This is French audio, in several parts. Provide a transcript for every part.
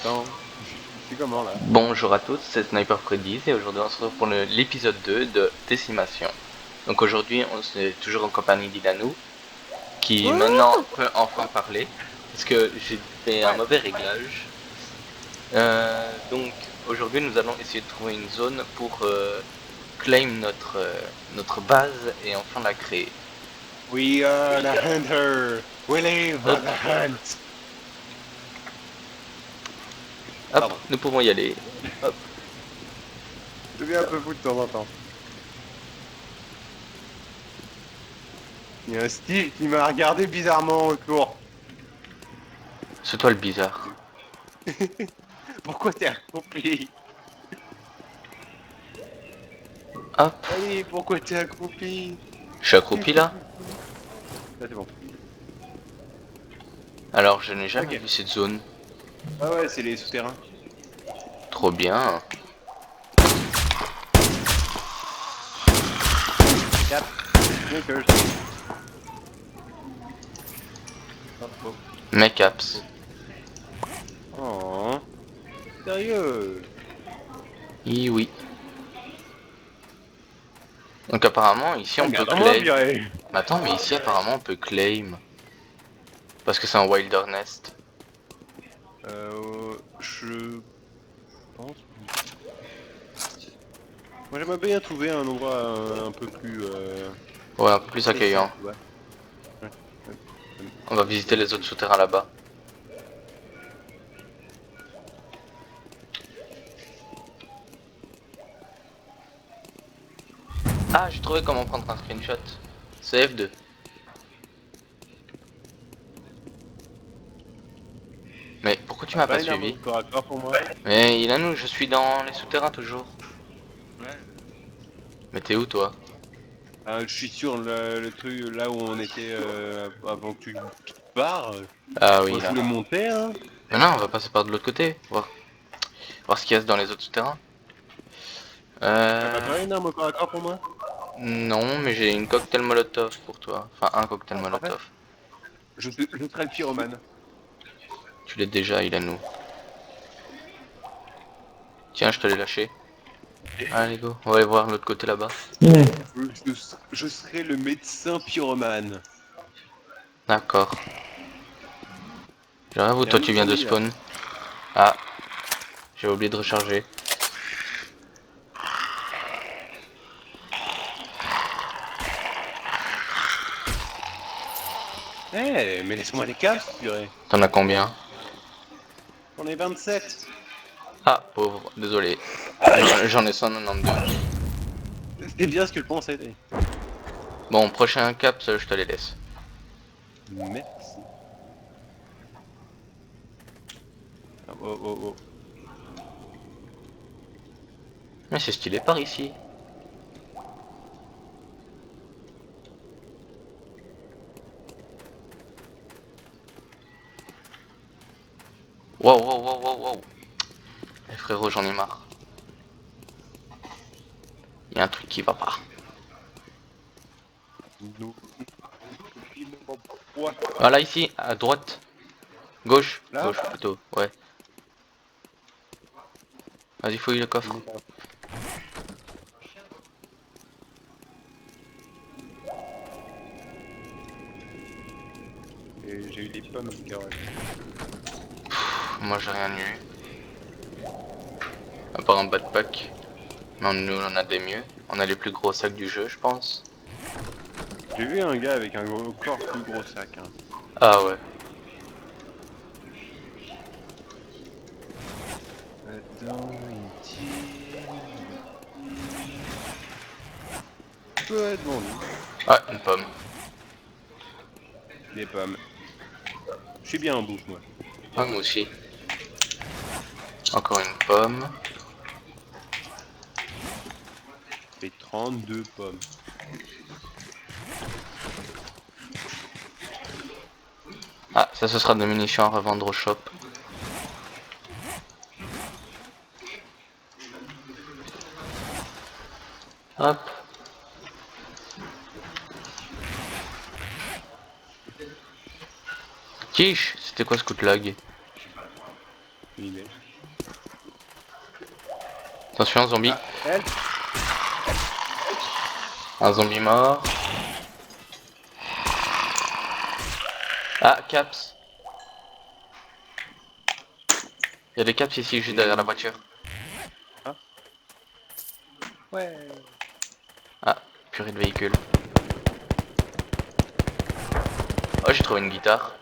Attends, c'est comment là? Bonjour à tous, c'est Sniper Freddy's et aujourd'hui on se retrouve pour l'épisode 2 de Décimation. Donc aujourd'hui on est toujours en compagnie d'Ilanou qui maintenant peut enfin parler parce que j'ai fait un Ouais. mauvais réglage. Donc aujourd'hui nous allons essayer de trouver une zone pour claim notre base et enfin la créer. We are the hunter. We live Hop, for the hunt. hop, Pardon. nous pouvons y aller. Hop. Je deviens un peu fou de temps en temps. Il y a un Steve qui m'a regardé bizarrement autour. C'est toi le bizarre. Pourquoi t'es accroupi? Hop, Allez, pourquoi t'es accroupi? je suis accroupi là. Là c'est bon. Alors je n'ai jamais Ok. vu cette zone. Ah ouais, c'est les souterrains. Trop bien. Cap. Snickers. Oh, oh. Make apps. Oh. Sérieux? Oui. Donc apparemment ici on peut Regarde-moi claim. virer. Mais attends, mais ici apparemment on peut claim. Parce que c'est un wilderness. Je pense. Moi j'aimerais bien trouver un endroit un peu plus Ouais, un peu plus précis, accueillant. tu vois. Ouais, ouais. On va visiter les autres souterrains là-bas. Ah, j'ai trouvé comment prendre un screenshot. C'est F2. Mais pourquoi tu m'as pas Pas une arme suivi? au corps à corps pour moi. Mais il a nous, je suis dans les souterrains toujours. Ouais. Mais t'es où toi? Je suis sur le truc là où on était avant que tu pars. Ah oui Moi je là. voulais monter, hein. Mais non, on va passer par de l'autre côté. Voir ce qu'il y a dans les autres souterrains. T'as pas Euh... trouvé une arme au corps à corps pour moi? Non, mais j'ai une cocktail molotov pour toi. Enfin, un cocktail En fait, molotov. je serai le pyromane. Tu l'es déjà, il a nous. Tiens, je te l'ai lâché. Allez, go. On va aller voir l'autre côté là-bas. Je serai le médecin pyromane. D'accord. J'arrive où Il y a toi un tu autre viens de zombie là. spawn. Ah, j'ai oublié de recharger. Eh, mais laisse-moi les casques, purée. T'en as combien? On est 27. Ah, pauvre, désolé. J'en ai 192. C'est bien ce que je pensais. Bon, prochain cap, je te les laisse. Merci. Ah, oh, oh, oh. Mais c'est stylé par ici. Wow, wow, wow, wow, wow. Eh, frérot, j'en ai marre. Il y a un truc qui va pas. Nous. Ouais. Voilà, ici, à droite. Gauche. Là? Gauche plutôt, ouais. Vas-y, fouille le Il coffre. est pas là. Et j'ai eu des pommes de carottes. Moi, j'ai rien eu. À part un backpack. Mais nous, on a des mieux. On a les plus gros sacs du jeu, je pense. J'ai vu un gars avec un corps plus gros sac. Hein. Ah ouais. Attends, il peut être bon lui. Ah, une pomme. Des pommes. Je suis bien en bouffe moi. Ah, moi aussi. Encore une pomme. J'ai 32 pommes. Ah, ça, ce sera des munitions à revendre au shop. Hop. Quiche, c'était quoi ce coup de lag? Une idée. Attention, zombie. Ah, elle. Un zombie mort. Ah, caps. Il y a des caps ici, juste derrière la voiture. Ouais. Ah, purée de véhicule. Oh, j'ai trouvé une guitare.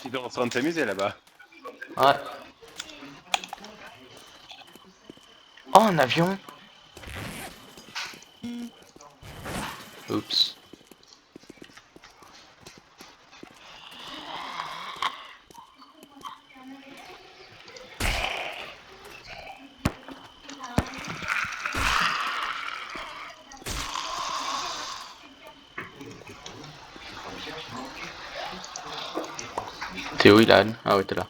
Ils sont en train de s'amuser là-bas. Ouais. Oh, un avion. Oups. T'es où, Ilan? Ah ouais, t'es là.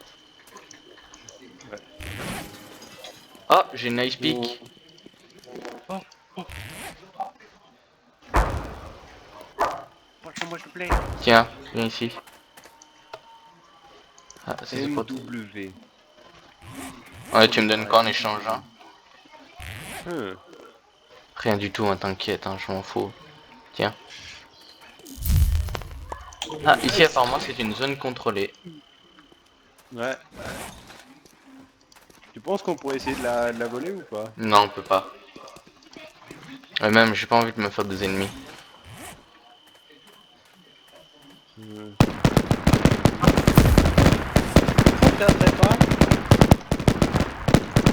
Ouais. Oh, j'ai une ice pick. Oh, oh. Moi, s'il te plaît. Tiens, viens ici. Ah, ça c'est pour... MW. Ouais, tu me donnes quoi en échange, hein? Hum. Rien du tout, hein, t'inquiète, hein, je m'en fous. Tiens. Ah, ici apparemment c'est une zone contrôlée. Ouais. Tu penses qu'on pourrait essayer de la voler ou pas? Non, on peut pas. Et même, j'ai pas envie de me faire des ennemis. Hum.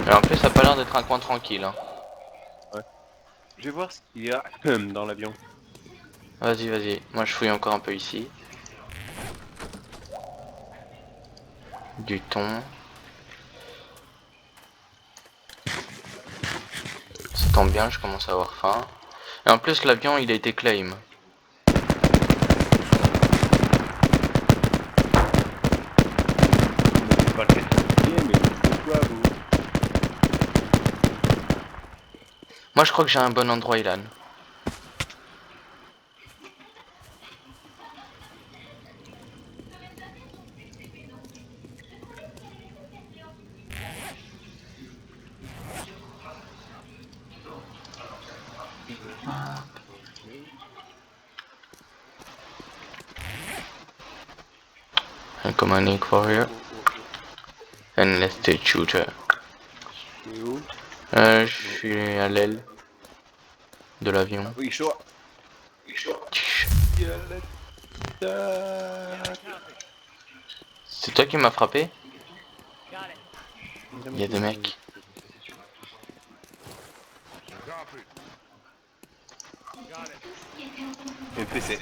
Et en plus, ça a pas l'air d'être un coin tranquille, hein. Je vais voir ce qu'il y a dans l'avion. Vas-y, vas-y. Moi, je fouille encore un peu ici. Du thon. Ça tombe bien, je commence à avoir faim. Et en plus, l'avion, il a été claim. On va le qualifier, mais pourquoi vous? Moi, je crois que j'ai un bon endroit, Ilan. Un commanding warrior. And let's take shooter. Et où? Je suis à l'aile de l'avion. Oui, chaud. C'est toi qui m'as frappé? Il y a des mecs. NPC.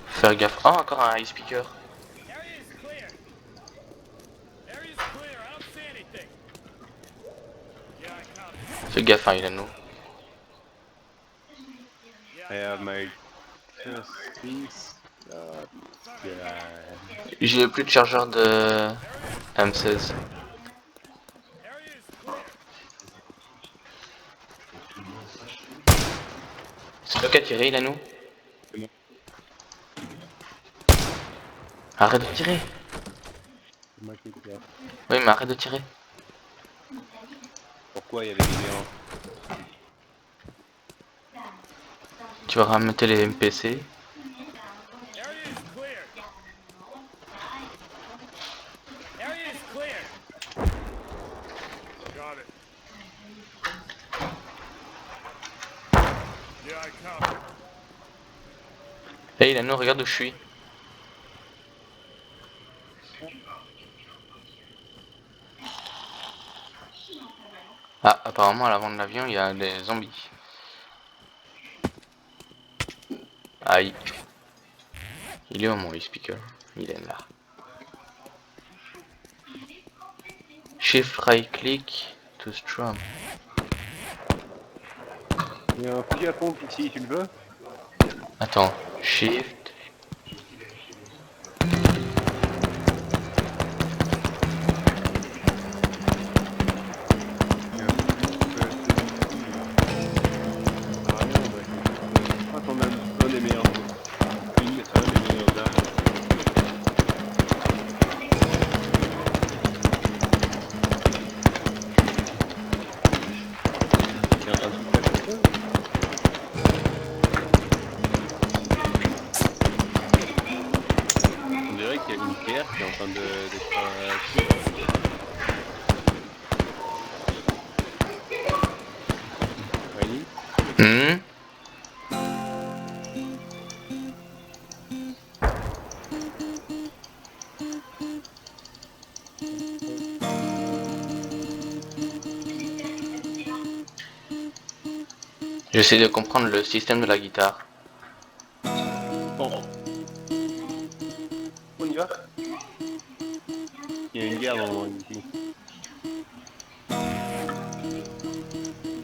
Faire gaffe. Oh, encore un high speaker. Fais gaffe, hein, il a nous. I have my justice. God. J'ai plus de chargeur de M16. C'est toi qui as tiré, il a nous. C'est bon. Arrête de tirer. C'est moi qui ai tiré. Oui, mais arrête de tirer. Pourquoi il y avait des géants? Tu vas ramener les MPC. Hey, il a nous, regarde où je suis. Ah, apparemment à l'avant de l'avion, il y a des zombies. Aïe. Il est où mon speaker? Il est là. Shift right click to strum. Il y a un fusil à pompe ici, tu le veux? Attends, shift. Ah, t'en as un T'es en train d'être tué. Riley. Hmm. J'essaie de comprendre le système de la guitare. Bon, on y va. Il y a une guerre dans le monde ici.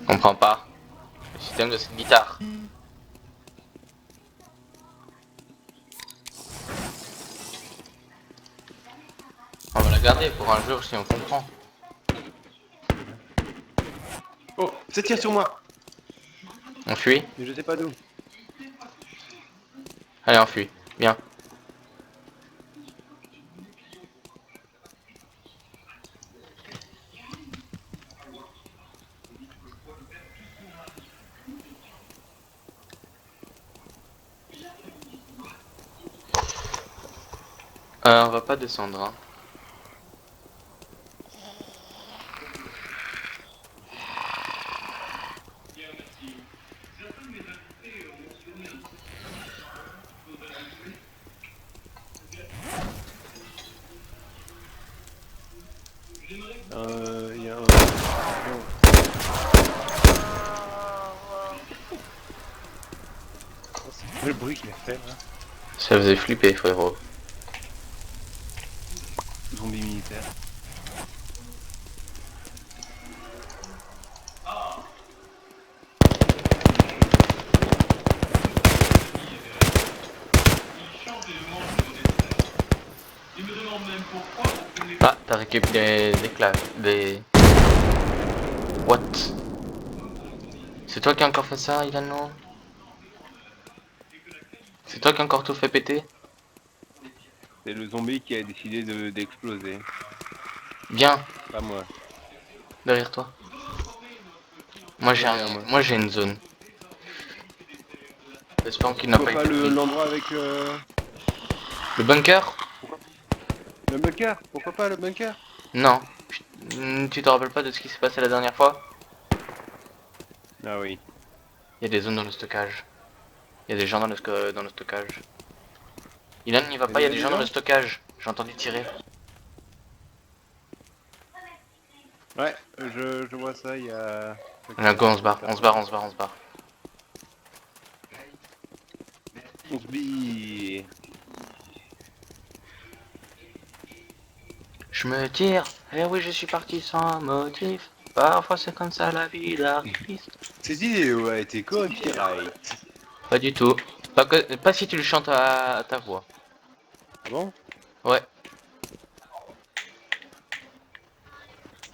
Je comprends pas le système de cette guitare. On va la garder pour un jour si on comprend. Oh, ça tire sur moi. On fuit? Mais je sais pas d'où. Allez, on fuit. Bien. On va pas descendre, hein. Il y a un... C'est quoi le bruit qu'il a fait là? Ça faisait flipper, frérot. Zombie militaire. Ah, t'as récupéré des claves, des... What? C'est toi qui as encore fait ça, Ilano? C'est toi qui as encore tout fait péter? C'est le zombie qui a décidé d'exploser. Bien, Pas moi. derrière toi. Moi j'ai Derrière moi. moi j'ai une zone. J'espère qu'il n'a pas Pourquoi été pas pris. l'endroit avec Le bunker? le bunker? Pourquoi pas le bunker? Non. Tu te rappelles pas de ce qui s'est passé la dernière fois? Ah oui. Il y a des zones dans le stockage. Il y a des gens dans le stockage. Ilan n'y va pas, il y a des gens dans le stockage. J'ai entendu tirer. Ouais, je vois ça, il y a... Là, go, on se barre, on se barre, on se barre, on se barre. On se bille. Je me tire, eh oui, je suis parti sans motif. Parfois c'est comme ça la vie d'artiste. Cette vidéo a été copyright. Pas du tout. Pas si tu le chantes à ta voix. Ah bon? Ouais.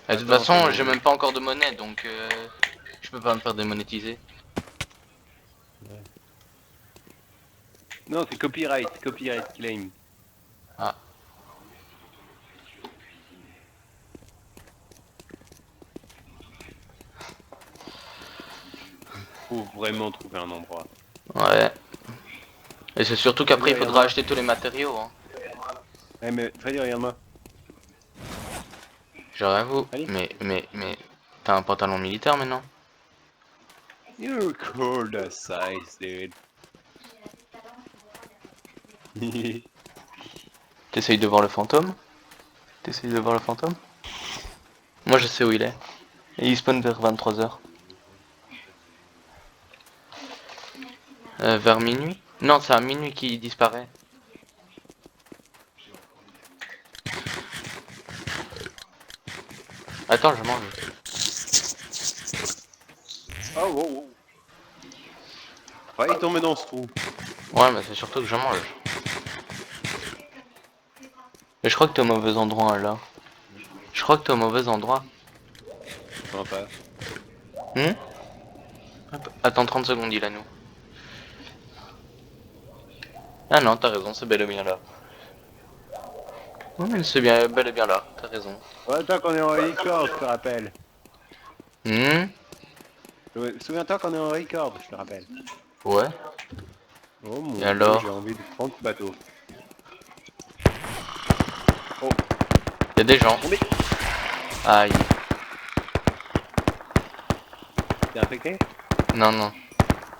De toute Attends, façon, c'est j'ai bon. même pas encore de monnaie, donc je peux pas me faire démonétiser. Non, c'est copyright claim. Ah. Faut vraiment trouver un endroit. Ouais. Et c'est surtout qu'après il Freddy, faudra regarde-moi. acheter tous les matériaux. Hein. Eh mais Freddy, regarde-moi. J'avoue. Allez. Mais. T'as un pantalon militaire maintenant? You're cold as size, dude. T'essayes de voir le fantôme? T'essayes de voir le fantôme? Moi je sais où il est. Et il spawn vers 23h. Vers minuit? Non, c'est à minuit qu'il disparaît. Attends, je mange. Oh, wow, wow. Failli tomber dans ce trou. Ouais, mais c'est surtout que je mange. Et je crois que t'es au mauvais endroit là. Je crois que t'es au mauvais endroit. Sympa. Hop, attends 30 secondes, il à nous. Ah non, t'as raison, c'est bel et bien là. Ouais, c'est bien, bel et bien là, t'as raison. Ouais, toi qu'on est en record, je te rappelle. Ouais. Souviens-toi qu'on est en record, je te rappelle. Ouais. Oh mon Et dieu, alors j'ai envie de prendre ce bateau. Oh, Y'a des gens. tombé. Aïe. T'es infecté? Non, non.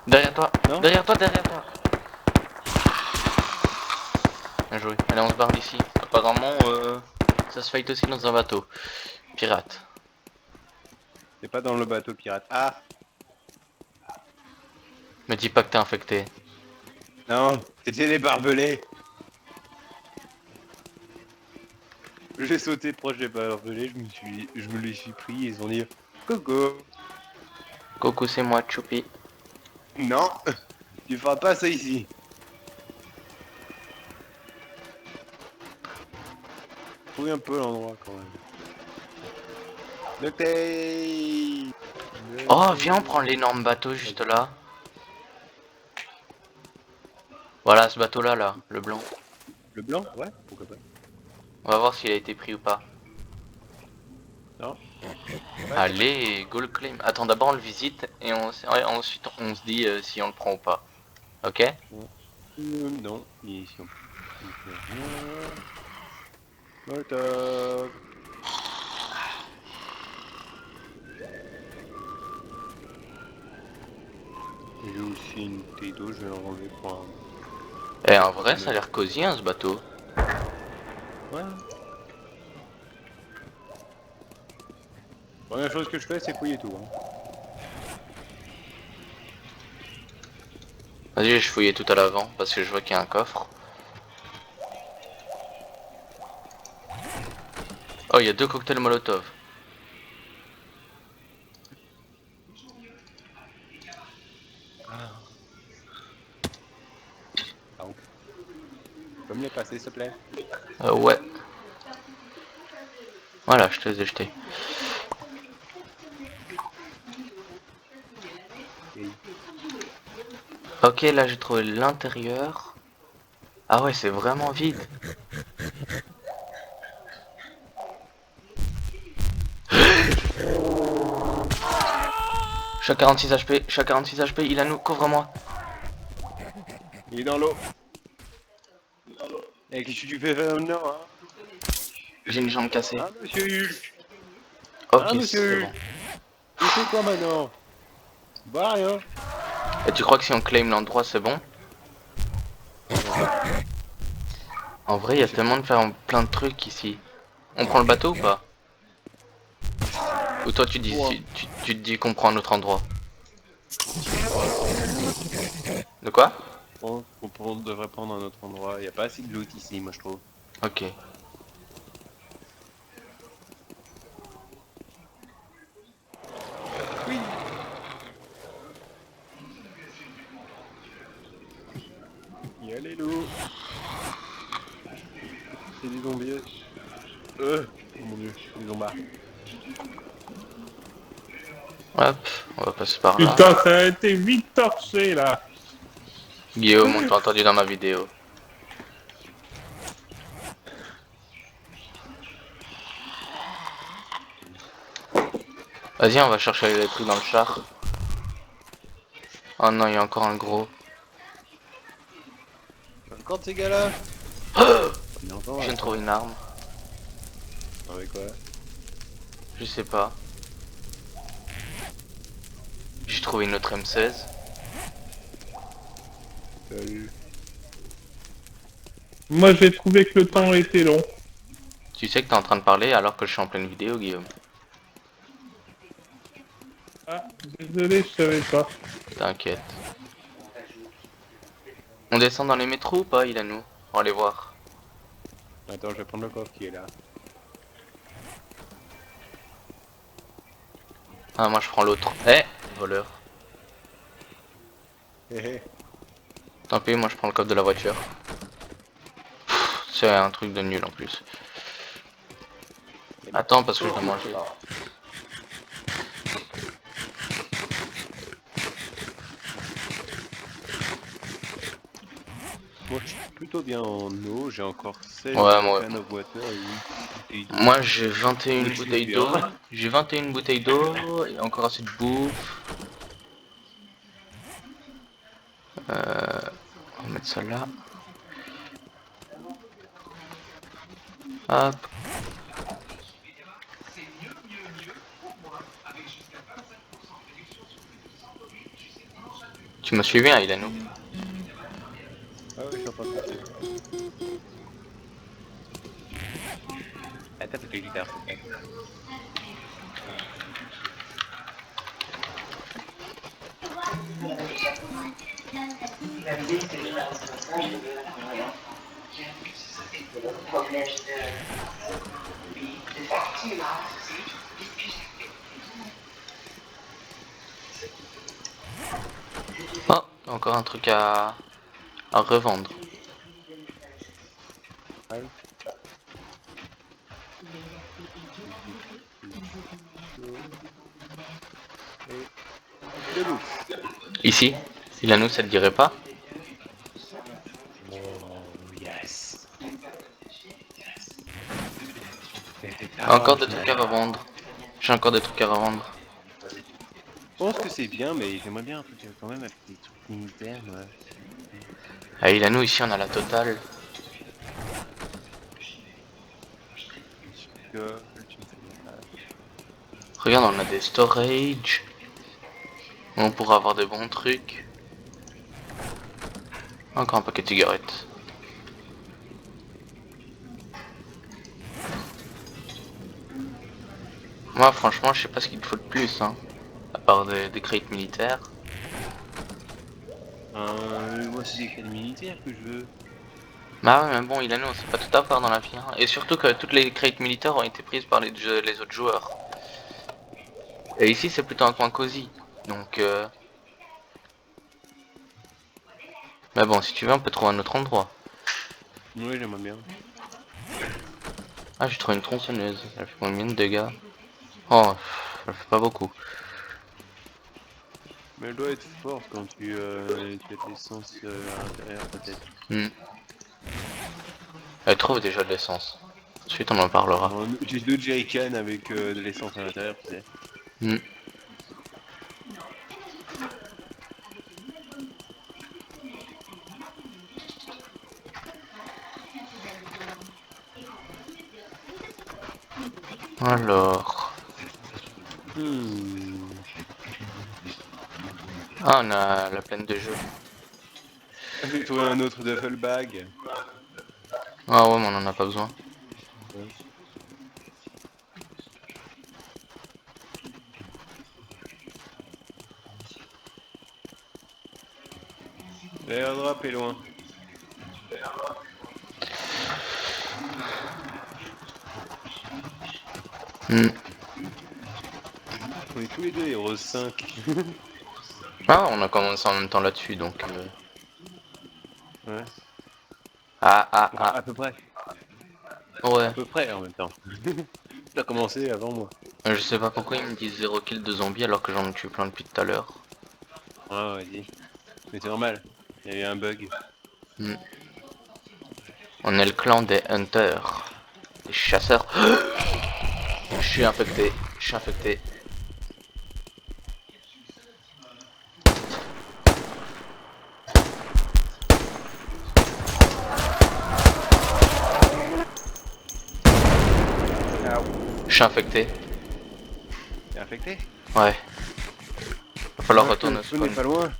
Derrière toi. Non? Derrière toi, derrière toi. Bien joué. Allez, on se barre d'ici. Apparemment, ça se fight aussi dans un bateau. Pirate. T'es pas dans le bateau pirate. Ah! Me dis pas que t'es infecté. Non, c'était les barbelés. J'ai sauté proche des barbelés, je me les suis pris, ils ont dit Coco. Coucou, c'est moi, Choupi. Non, tu feras pas ça ici. Trouve un peu l'endroit quand même. Noctay. Oh, viens, on prend l'énorme bateau juste là. Voilà, ce bateau-là, là, le blanc. Le blanc? Ouais, pourquoi pas. On va voir s'il a été pris ou pas. Non? Allez, go le claim. Attends, d'abord on le visite et ensuite on se dit si on le prend ou pas. Ok? Non, ici on peut rien. Molotov. J'ai aussi une bouteille d'eau, je vais l'enlever pour un... Et en vrai, ça a l'air cosy hein, ce bateau. Ouais. Première chose que je fais, c'est fouiller tout. Hein. Vas-y, je fouillais tout à l'avant parce que je vois qu'il y a un coffre. Oh, il y a 2 cocktails Molotov. Pardon. Tu peux me les passer, s'il te plaît? Ouais. Voilà, je te les ai jetés. Oui. Ok, là j'ai trouvé l'intérieur. Ah ouais, c'est vraiment vide. Chaque 46 HP, chaque 46 HP, il a nous, couvre-moi. Il est dans l'eau. Et qu'est-ce que tu fais maintenant, hein? J'ai une jambe cassée. Hein, monsieur Hulk? Ok, Hein, monsieur c'est Hulk? bon. Tu fais quoi maintenant? Bah rien. Et tu crois que si on claim l'endroit, c'est bon? En vrai, il y a tellement de faire plein de trucs ici. On prend le bateau ou pas? Ou toi tu dis Ouais. tu te dis qu'on prend un autre endroit? De quoi? On devrait prendre un autre endroit. Il n'y a pas assez de loot ici, moi je trouve. Ok. Oui. Il y a les loups. C'est des zombies. Oh mon dieu, des zombards. Hop, on va passer par là. Putain, ça a été vite torché là. Guillaume, on t'a entendu dans ma vidéo. Vas-y, on va chercher les trucs dans le char. Oh non, il y a encore un gros. Encore ces gars-là. Il y a encore Je viens de trouver une arme. avec quoi? Je sais pas. J'ai trouvé une autre M16. Salut. Moi j'ai trouvé que le temps était long. Tu sais que t'es en train de parler alors que je suis en pleine vidéo, Guillaume. Ah, désolé, je savais pas. T'inquiète. On descend dans les métros ou pas, il a nous? On va aller voir. Attends, je vais prendre le coffre qui est là. Ah, moi je prends l'autre. Eh, voleur. Hé hé. Tant pis, moi je prends le coffre de la voiture. C'est un truc de nul en plus. Attends, parce que je dois manger. Moi je suis plutôt bien en eau, j'ai encore 16 Ouais, moi. can of water et 8 bouteilles d'eau. Moi j'ai 21 Je suis bouteilles bien. d'eau. J'ai 21 bouteilles d'eau et encore assez de bouffe. On va mettre ça là. Hop. Tu m'as suivi, hein, Ilanou? Ah ouais, je suis en train de passer. Ah, tape avec la guitare, ok. Oh, encore un truc à revendre. Ouais. Et... Ilanou. Ici, Ilanou, ça te dirait pas? Oh, yes. Encore des trucs à revendre. J'ai encore des trucs à revendre. Je pense que c'est bien, mais j'aimerais bien un truc quand même avec des trucs militaires. Ouais. Ah, Ilanou, ici on a la totale. Tu me fais des pages. Regarde, on a des storage. On pourra avoir des bons trucs. Encore un paquet de cigarettes. Moi, franchement, je sais pas ce qu'il te faut de plus, hein. À part des crates militaires. Moi, c'est des crédits militaires que je veux. Bah ouais, mais bon, Ilanou, c'est pas tout à faire dans la vie, hein. Et surtout que toutes les crates militaires ont été prises par les autres joueurs. Et ici, c'est plutôt un coin cosy. Donc, mais bon, si tu veux, on peut trouver un autre endroit. Ouais, j'aimerais bien. Ah, j'ai trouvé une tronçonneuse. Elle fait combien de dégâts? Oh, elle fait pas beaucoup. Mais elle doit être forte quand tu as de l'essence à l'intérieur, peut-être. Hmm. Elle trouve déjà de l'essence. Ensuite, on en parlera. J'ai 2 jerrycans avec de l'essence à l'intérieur, tu sais. Hmm. Alors... Ah, on a la plaine de jeu. J'ai trouvé un autre duffel bag. Ah ouais, mais on en a pas besoin. Ouais. L'airdrop est loin. Hmm. On est tous les deux héros 5. Ah, on a commencé en même temps là-dessus, donc... Ouais. Ah, ah, Enfin, ah. à peu près. Ouais. À peu près en même temps. T'as commencé avant moi. Je sais pas pourquoi ils me disent 0 kill de zombies alors que j'en tue plein depuis tout à l'heure. Ah, vas-y. Mais c'est normal. Il y a eu un bug. Hmm. On est le clan des hunters. Des chasseurs. Je suis infecté. Je suis infecté. Je suis infecté. T'es infecté? Ouais. Va falloir Ouais, retourner au le spawn. spawn est pas loin.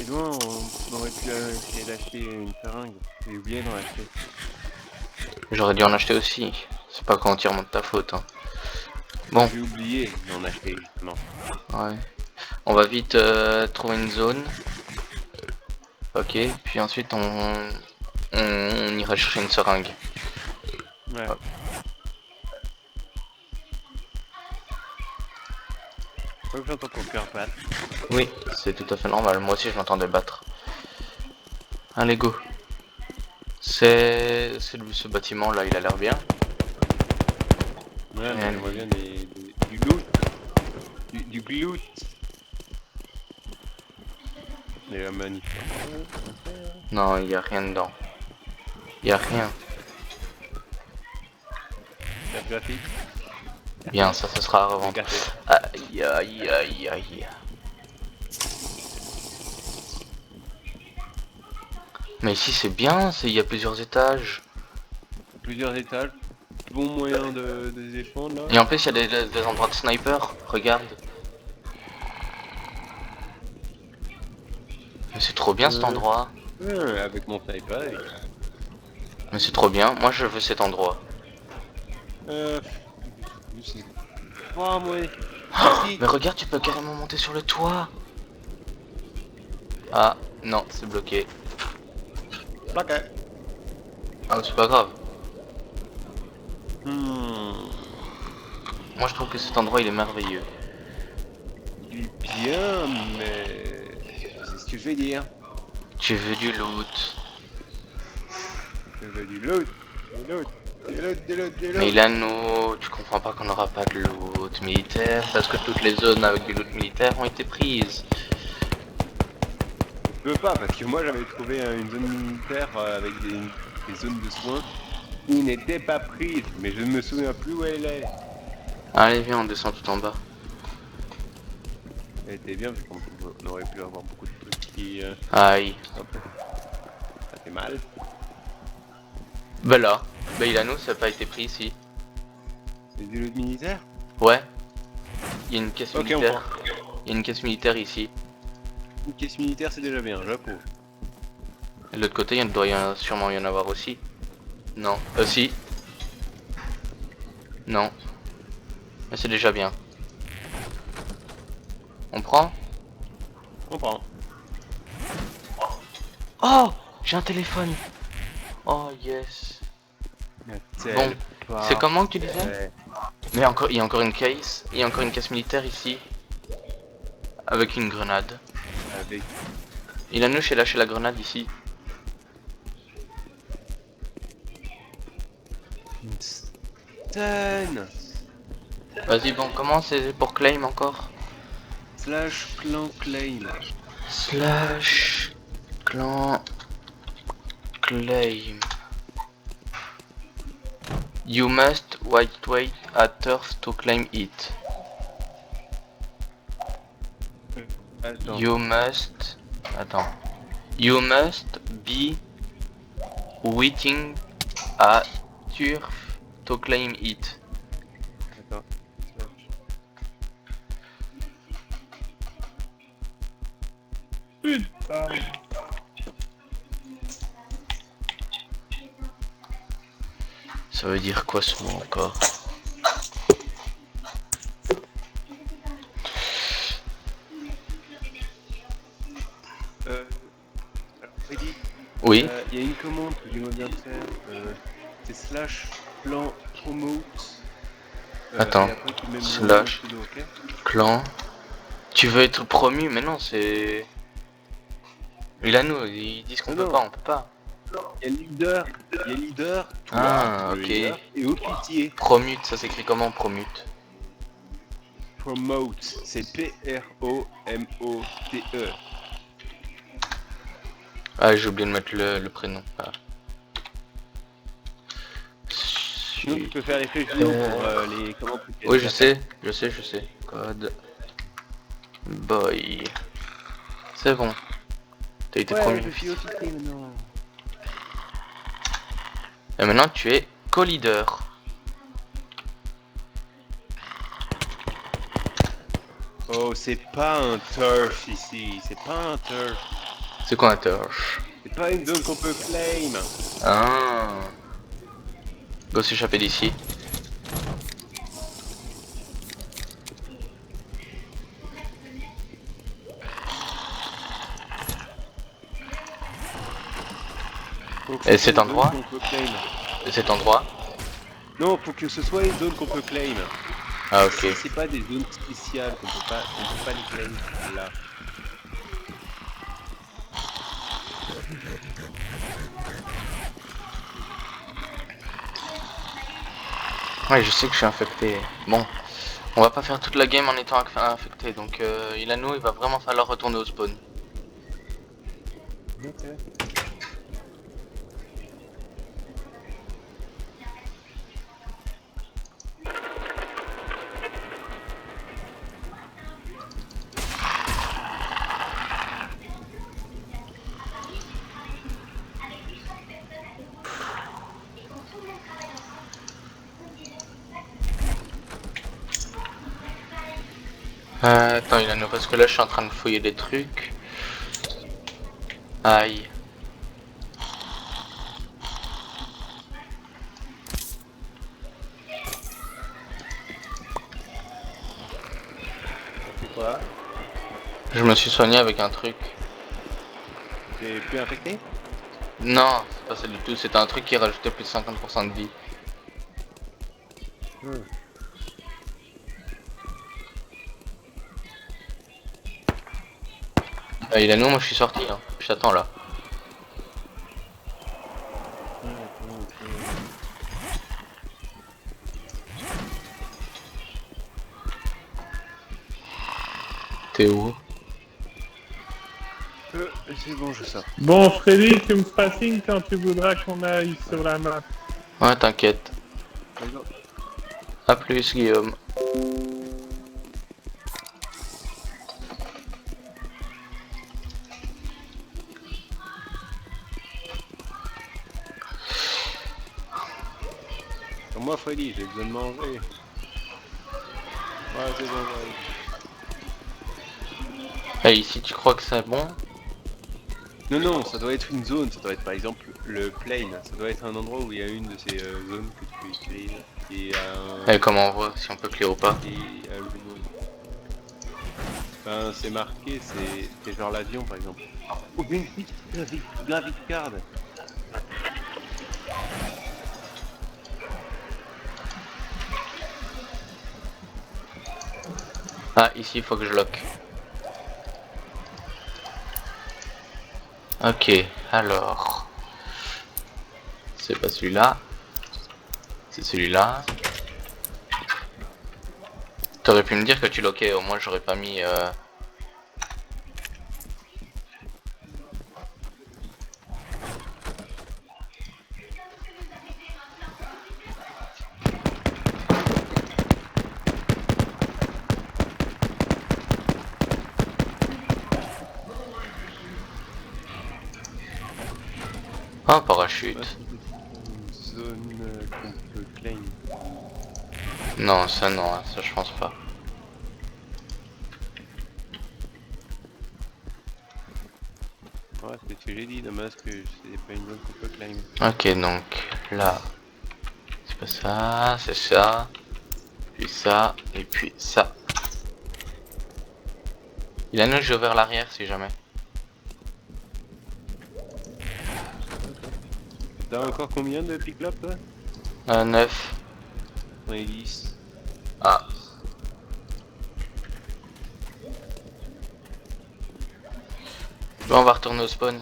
Et loin, on aurait pu essayer d'acheter une seringue. J'ai oublié d'en acheter. J'aurais dû en acheter aussi. C'est pas entièrement de ta faute. Hein. Bon. J'ai oublié d'en acheter justement. Ouais. On va vite trouver une zone. Ok. Puis ensuite on ira chercher une seringue. Ouais. Hop. Faut que j'entends ton cœur battre. Oui, c'est tout à fait normal. Moi aussi je m'entendais battre. Allez go. Ce bâtiment là, il a l'air bien. Ouais, mais j'aimerais bien du loot. Du gloot. Et la manif. Non, il y a rien dedans. Il y a rien. Carte graphique. Bien, ça sera à revendre. Café. Aïe aïe aïe aïe. Mais ici c'est bien, il y a plusieurs étages. Plusieurs étages. bons moyens de se défendre là. Et en plus, il y a des endroits de sniper, regarde. Mais c'est trop bien cet endroit. Avec mon sniper. Mais c'est trop bien, moi je veux cet endroit. Je sais pas moi. Si. Mais regarde, tu peux carrément monter sur le toit. Ah, non, c'est bloqué. Ok. Ah, c'est pas grave. Hmm. Moi je trouve que cet endroit il est merveilleux. Il est bien, mais c'est ce que je vais dire. Tu veux du loot. Je veux du loot, du loot, du loot, du loot, du loot. Mais là, nous, tu comprends pas qu'on n'aura pas de loot militaire parce que toutes les zones avec du loot militaire ont été prises. Je peux pas, parce que moi j'avais trouvé une zone militaire avec des zones de soins qui n'étaient pas prises, mais je ne me souviens plus où elle est. Allez, viens, on descend tout en bas. Elle était bien, parce qu'on aurait pu avoir beaucoup de trucs qui... Aïe. hop, ça fait mal. Bah là, bah il a nous, ça n'a pas été pris ici. C'est du loot militaire? Ouais. Il y a une caisse Ok, on militaire. Il y a une caisse militaire ici. Une caisse militaire c'est déjà bien, j'approuve. Et de l'autre côté, il doit sûrement y en avoir aussi. Non. Si. Non. Mais c'est déjà bien. On prend? On prend. Oh, j'ai un téléphone. Oh yes. Bon, c'est comment que tu disais? Mais encore, il y a encore une caisse. Il y a encore une caisse militaire ici. Avec une grenade. Avec... Il a nous j'ai lâché la grenade ici. une stun. Vas-y, bon, comment c'est pour claim encore? Slash clan claim. Slash clan claim. You must wait at turf to claim it. Attends. You must... Attends. You must be waiting at turf to claim it. Attends. Putain. Ça veut dire quoi ce mot encore? Alors Freddy, Oui. il y a une commande que j'aimerais bien faire. C'est slash plan promote. Attends. et après, tu mets mon Slash. pseudo, ok. Clan. Tu veux être promu? Mais non, c'est... Il a nous, ils disent qu'on Non, peut non. pas, on peut pas. Il y a leader, toi, Ah, le ok. leader, et officier. Promute, ça s'écrit comment promute? Promote, c'est P-R-O-M-O-T-E. Ah, j'ai oublié de mettre le prénom. Ah. Sinon, tu peux faire les flèches pour les commandes. Oui, je sais. Code boy. C'est bon. T'as été Ouais, promu. je suis officier maintenant. Et maintenant, tu es co-leader. Oh, c'est pas un turf ici, c'est pas un turf. C'est quoi un torche? C'est pas une zone qu'on peut claim. Ah. Go s'échapper d'ici. Faut que Et ce cet soit une endroit? zone qu'on peut claim. Et cet endroit? Non, faut que ce soit une zone qu'on peut claim. Ah, ok. C'est pas des zones spéciales qu'on peut pas les claim là. Ouais, je sais que je suis infecté. Bon, on va pas faire toute la game en étant infecté, donc il va vraiment falloir retourner au spawn. Attends, il a nous parce que là je suis en train de fouiller des trucs. Aïe. C'est quoi? Je me suis soigné avec un truc. T'es plus infecté? Non, c'est pas ça du tout, c'était un truc qui rajoutait plus de 50% de vie. Il a nous, moi je suis sorti, hein. Je t'attends là. T'es où? C'est bon, je sors. Bon, Freddy, tu me feras signe quand tu voudras qu'on aille sur la map. Ouais, t'inquiète. D'accord. A plus, Guillaume. Comme moi, Freddy, j'ai besoin de manger. Ouais, c'est bon, ouais. Et ici, tu crois que c'est bon? Non, non, ça doit être une zone, ça doit être par exemple le plane, ça doit être un endroit où il y a une de ces zones que tu peux utiliser. Et Et comment on voit si on peut clear ou pas? Ben, c'est marqué, c'est genre l'avion par exemple. Oh, bénéfice, Gravic Card. Ah, ici, il faut que je lock. Ok, alors. C'est pas celui-là. C'est celui-là. T'aurais pu me dire que tu lockais, au moins j'aurais pas mis... un parachute. Zone qu'on peut claim. Non, ça non, hein, ça je pense pas. Ouais, c'est ce que j'ai dit, dommage que c'est pas une zone qu'on peut claim. Ok, donc là, c'est pas ça, c'est ça, puis ça, et puis ça. Il a nous, j'ai ouvert l'arrière si jamais. T'as encore combien de pick-up toi? 9. On est 10. Ah. Bon, on va retourner au spawn.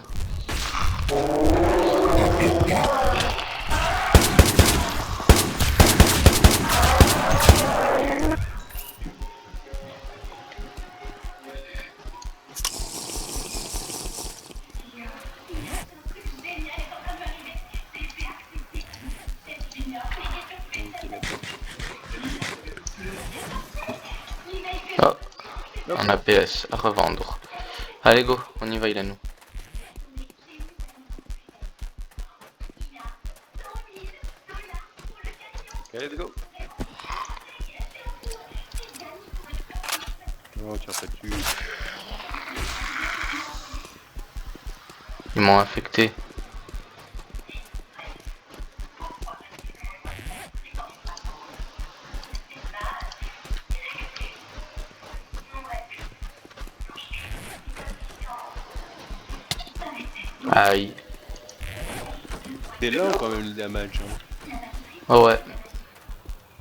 Oh, un APS à revendre. Allez go, on y va, il a nous. Ok, let's go. Non, tire pas dessus. Ils m'ont infecté. Aïe. C'est lent quand même le damage. Hein. Oh ouais.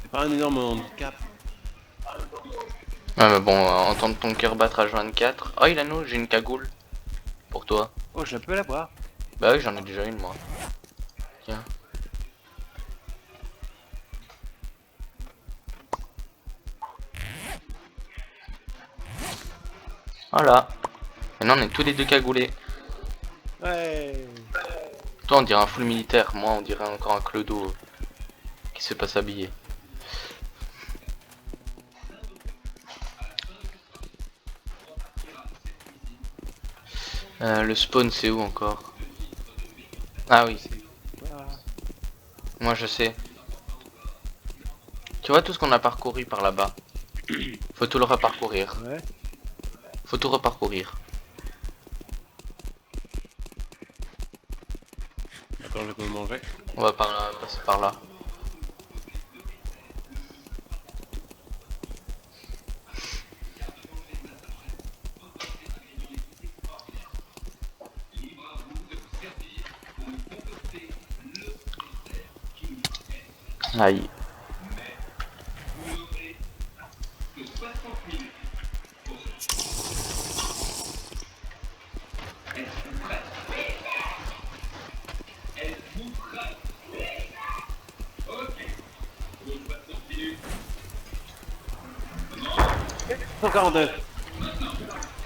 C'est pas un énorme handicap. Ouais mais bon, entendre ton cœur battre à 24. Oh il a nous, j'ai une cagoule. Pour toi. Oh, je peux la voir. Bah oui, j'en ai déjà une moi. Tiens. Voilà. Maintenant on est tous les deux cagoulés. Ouais. Toi on dirait un full militaire, moi on dirait encore un clodo qui sait pas s'habiller. Le spawn c'est où encore? Ah oui, moi je sais. Tu vois tout ce qu'on a parcouru par là-bas? Faut tout le reparcourir. Ouais. Faut tout reparcourir. Attends, je peux manger. On va passer par là. Aïe.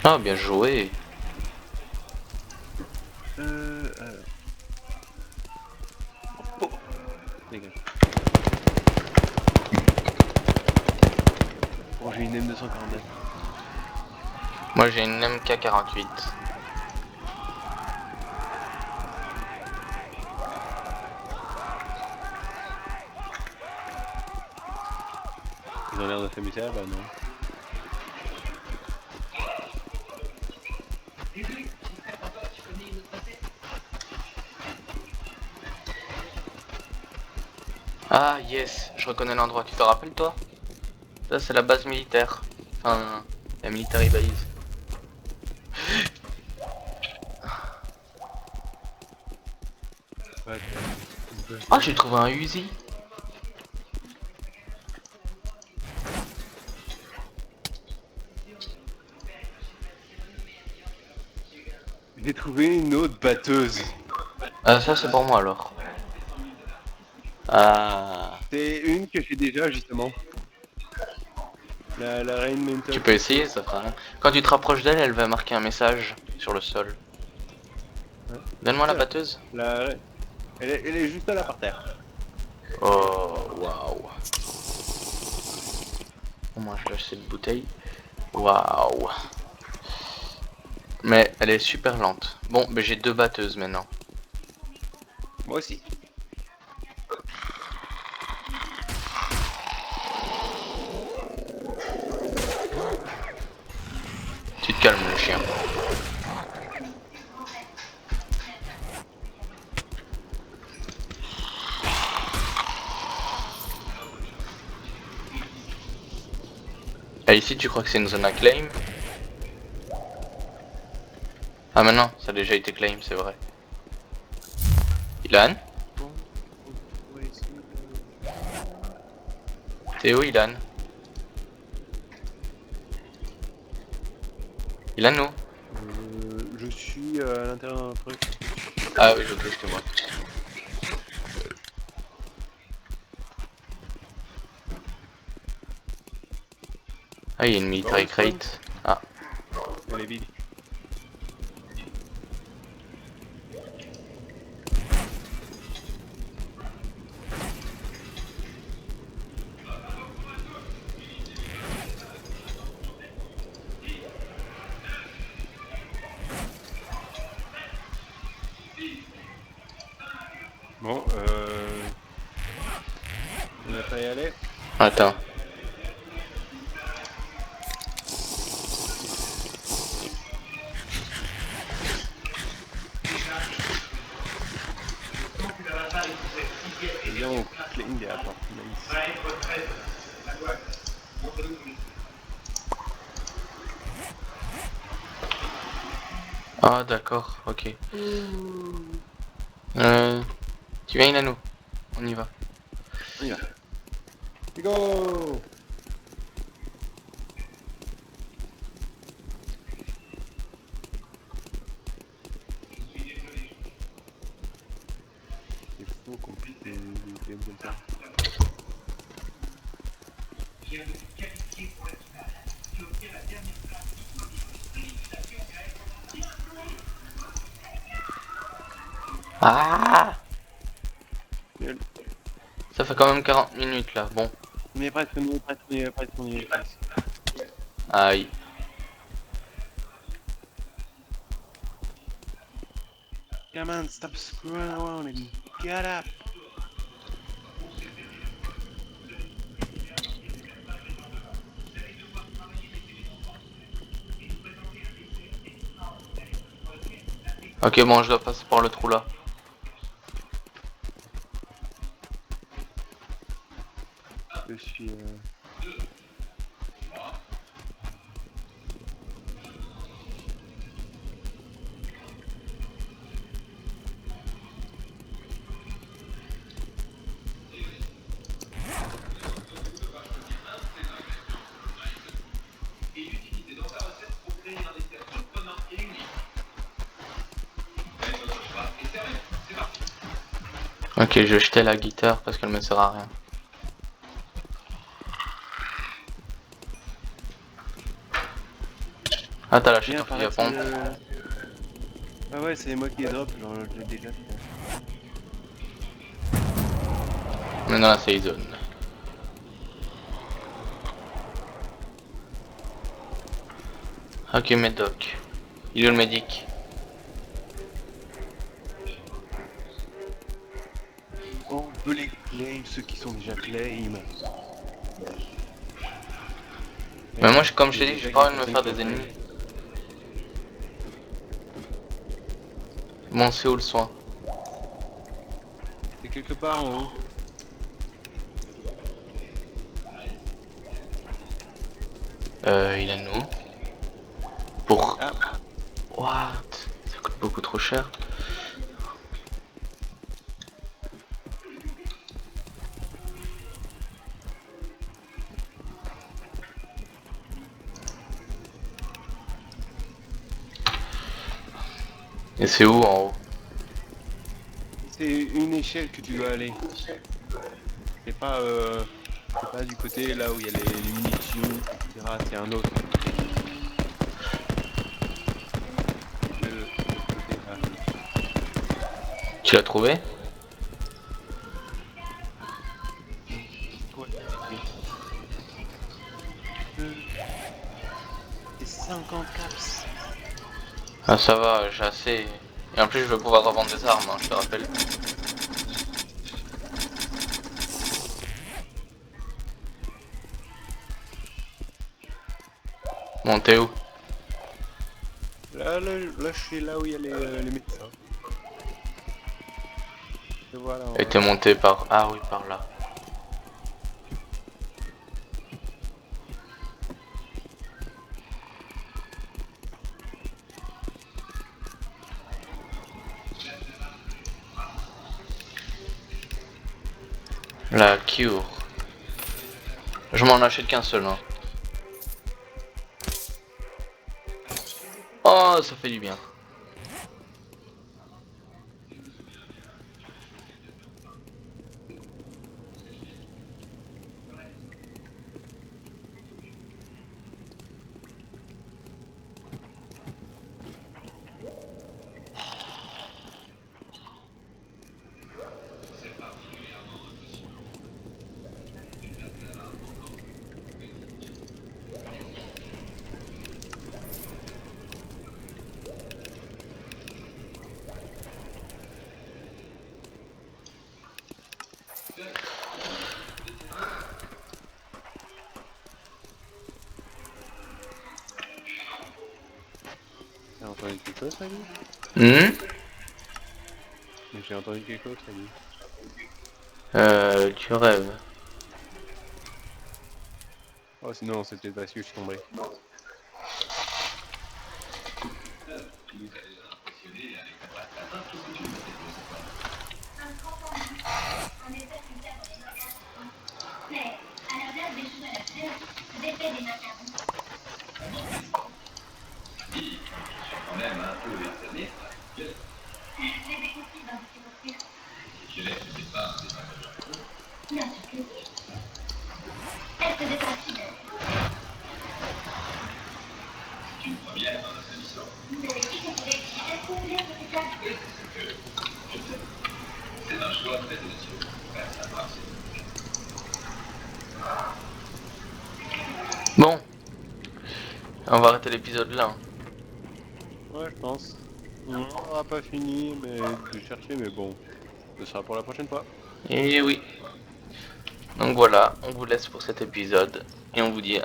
Ah, bien joué. Oh. Dégage. Bon, j'ai une M249. Moi j'ai une MK48. Ils ont l'air de s'amuser là, bah non. Ah yes, je reconnais l'endroit. Tu te rappelles toi? Ça c'est la base militaire. Enfin, la military base. Ouais, Ah, j'ai trouvé un Uzi. j'ai trouvé une autre batteuse. Ah, ça c'est pour moi alors. Ah, C'est une que j'ai déjà justement. La Rainmaker. tu peux essayer, ça fera rien. Quand tu te rapproches d'elle, elle va marquer un message sur le sol. Ouais. Donne-moi la batteuse. Elle est juste là par terre. Oh, waouh. Au moins je lâche cette bouteille. Waouh. Mais elle est super lente. Bon, mais j'ai deux batteuses maintenant. Moi aussi. Tu te calmes le chien. Et ici tu crois que c'est une zone à claim? Ah mais non, ça a déjà été claim, c'est vrai. Ilan? T'es où Ilan? Ilan où? Je suis à l'intérieur d'un truc. Ah oui, ok, je te vois. Ah, il y a une military crate. Ah, Elle est vide. Bon, on va pas y aller. attends. Viens, on cling et attends. Nice. Ah d'accord, ok. Tu viens Ilanou? On y va. On y va. Let's go! C'est fou qu'on puisse des games comme ça. Ah, Nul. ça fait quand même 40 minutes là, bon. On y est presque, on y est presque, on y est presque, on y est presque. Aïe. Come on, stop screwing around and get up! Ok, bon, je dois passer par le trou là. Je suis... Ok, je vais jeter la guitare parce qu'elle me sert à rien. Ah, t'as lâché Viens, ton fusil à apparaître pompe. Ah ouais, c'est moi qui ai drop, genre je l'ai déjà fait. On est dans la safe zone. Ok, médoc. Il est où le médic? On peut les claim, ceux qui sont déjà claim. Mais moi, comme je t'ai dit, Déjà, j'ai il y a pas envie de me personne faire qui des a ennemis. claim. Bon, c'est où le soin? C'est quelque part en haut. Il est nous. Pour... Ah, What? Ça coûte beaucoup trop cher. Et c'est où en haut? c'est une échelle que tu dois aller. C'est pas du côté là où il y a les munitions, etc. C'est un autre. De l'autre côté là. Tu l'as trouvé? Toi, c'est 50 caps. Ah, ça va, j'ai assez. Et en plus, je veux pouvoir revendre des armes, hein, je te rappelle. Bon, t'es où? Là, je suis là où il y a les médecins. Je vois là en Et haut. t'es monté par... Ah oui, par là. La cure. Je m'en achète qu'un seul, hein. Oh, ça fait du bien. J'ai entendu quelque chose, ça dit? J'ai entendu quelque chose, ça dit. Tu rêves. Oh, sinon, c'était parce que je suis tombé. Bon, on va arrêter l'épisode là, hein. Ouais, je pense. On n'aura pas fini de chercher, mais bon, ce sera pour la prochaine fois. Et oui. Donc voilà, on vous laisse pour cet épisode. Et on vous dit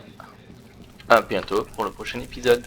à bientôt pour le prochain épisode.